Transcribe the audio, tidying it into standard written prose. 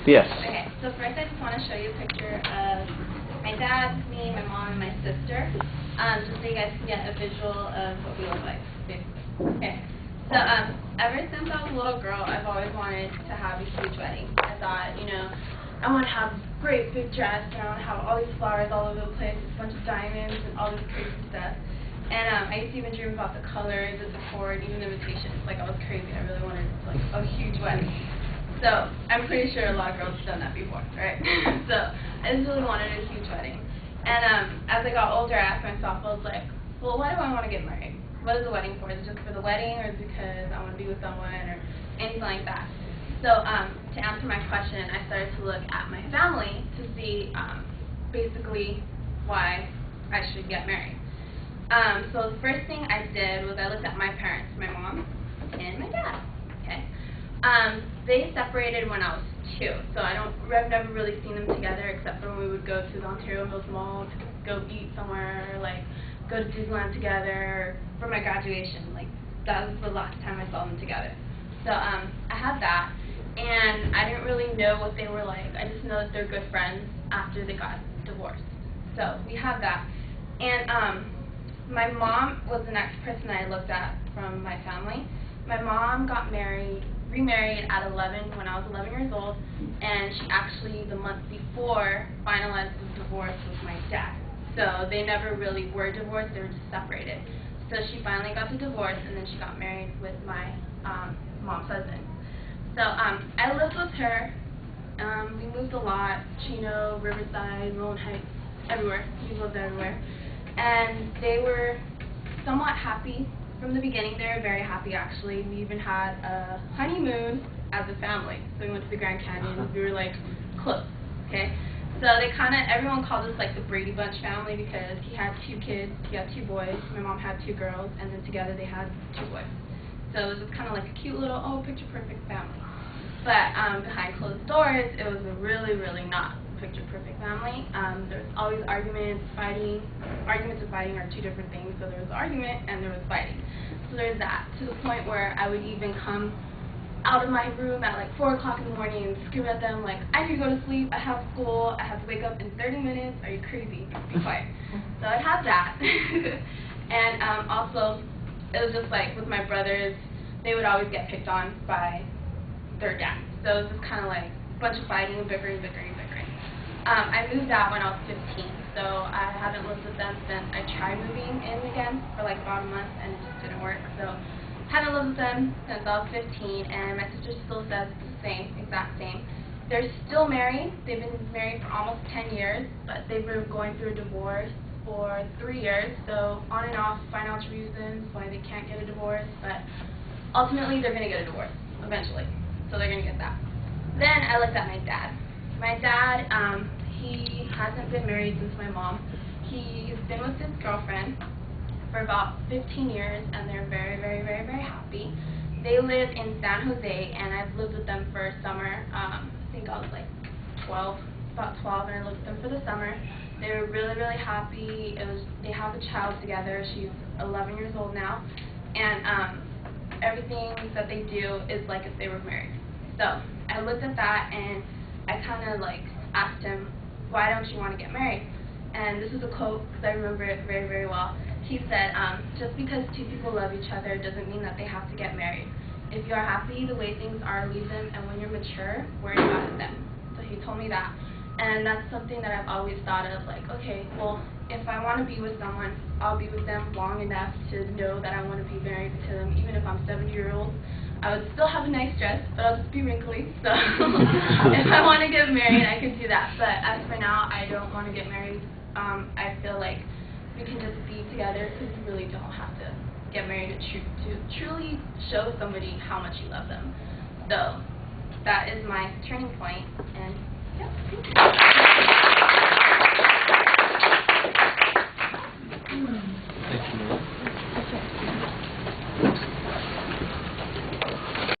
Yes. Okay, so first I just want to show you a picture of my dad, me, my mom, and my sister, just so you guys can get a visual of what we look like, basically. Okay, so ever since I was a little girl, I've always wanted to have a huge wedding. I thought, you know, I want to have a great big dress, and I want to have all these flowers all over the place, a bunch of diamonds, and all this crazy stuff. And I used to even dream about the colors, the decor, and even the invitations. Like, I was crazy. I really wanted, like, a huge wedding. So, I'm pretty sure a lot of girls have done that before, right? So, I just really wanted a huge wedding. And as I got older, I asked myself, I was like, well, why do I want to get married? What is the wedding for? Is it just for the wedding, or is it because I want to be with someone, or anything like that? So, to answer my question, I started to look at my family to see, basically, why I should get married. So the first thing I did was I looked at my parents, my mom and my dad. Okay, they separated when I was 2, so I've never really seen them together except for when we would go to the Ontario Mills Mall to go eat somewhere, or like go to Disneyland together for my graduation. Like, that was the last time I saw them together. So I had that, and I didn't really know what they were like. I just know that they're good friends after they got divorced. So we had that, and my mom was the next person I looked at from my family. My mom got remarried at 11 when I was 11 years old, and she actually, the month before, finalized the divorce with my dad. So they never really were divorced, they were just separated. So she finally got the divorce, and then she got married with my mom's husband. So I lived with her. We moved a lot, Chino, Riverside, Rolling Heights, everywhere. We lived everywhere. And they were somewhat happy from the beginning. They were very happy, actually. We even had a honeymoon as a family. So we went to the Grand Canyon. We were like close, okay? So everyone called us like the Brady Bunch family because he had 2 kids. He had 2 boys. My mom had 2 girls, and then together they had 2 boys. So it was just kind of like a cute little, picture perfect family. But behind closed doors, it was a really, really not picture perfect family. There's always arguments, fighting. Arguments and fighting are 2 different things. So there was argument and there was fighting. So there's that, to the point where I would even come out of my room at like 4 o'clock in the morning and scream at them like, I need to go to sleep, I have school, I have to wake up in 30 minutes, are you crazy? Be quiet. So I'd have that. And also, it was just like with my brothers, they would always get picked on by their dad. So it was just kind of like a bunch of fighting, bickering. I moved out when I was 15, so I haven't lived with them since I tried moving in again for like about a month, and it just didn't work. So haven't lived with them since I was 15, and my sister still says the same, exact same. They're still married. They've been married for almost 10 years, but they've been going through a divorce for 3 years, so on and off financial reasons why they can't get a divorce, but ultimately they're going to get a divorce eventually, so they're going to get that. Then I looked at my dad. My dad, he hasn't been married since my mom. He's been with his girlfriend for about 15 years, and they're very, very, very, very happy. They live in San Jose, and I've lived with them for a summer. I think I was like about 12, and I lived with them for the summer. They were really, really happy. They have a child together. She's 11 years old now, and everything that they do is like if they were married. So I looked at that, and I kind of like asked him, why don't you want to get married? And this is a quote, because I remember it very, very well. He said, just because 2 people love each other doesn't mean that they have to get married. If you are happy the way things are, leave them, and when you're mature, worry about it then. So he told me that. And that's something that I've always thought of, like, okay, well, if I want to be with someone, I'll be with them long enough to know that I want to be married to them, even if I'm 70-year-old. I would still have a nice dress, but I'll just be wrinkly. So if I want to get married, I could do that. But as for now, I don't want to get married. I feel like we can just be together because you really don't have to get married to truly show somebody how much you love them. So that is my turning point, and